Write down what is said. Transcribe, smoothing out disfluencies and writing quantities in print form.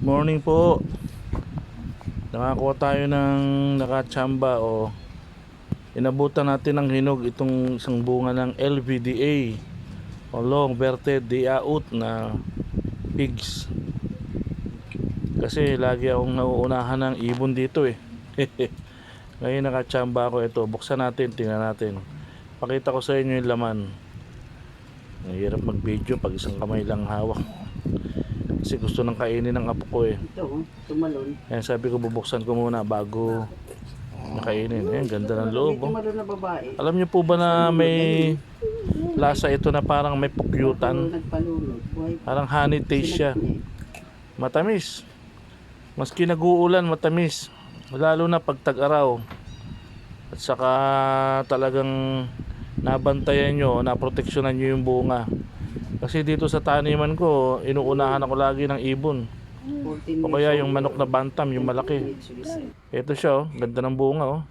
Morning po. Nakakuha tayo ng nakachamba o inabutan natin ng hinog itong isang bunga ng LVDA o long verted day-out na pigs. Kasi lagi akong nauunahan ng ibon dito eh. Ngayon nakachamba ako ito. Buksan natin, tingnan natin. Pakita ko sa inyo yung laman. Mahirap mag-video pag isang kamay lang hawak. Kasi gusto nang kainin ng apo ko eh. Ito, tumalon. Kaya sabi ko bubuksan ko muna bago nakainin. Ayan, ganda ng loob. Oh. Tumalon na babae. Alam niyo po ba na may lasa ito na parang may pukyutan? Nagpalunod. Parang honey taste siya. Matamis. Maski nag-uulan, matamis. Lalo na pag tag-araw. At saka talagang nabantayan nyo, naproteksyonan nyo yung bunga. Kasi dito sa taniman ko, inuunahan ako lagi ng ibon. O kaya yung manok na bantam, yung malaki. Ito siya, oh. Ganda ng bunga, oh.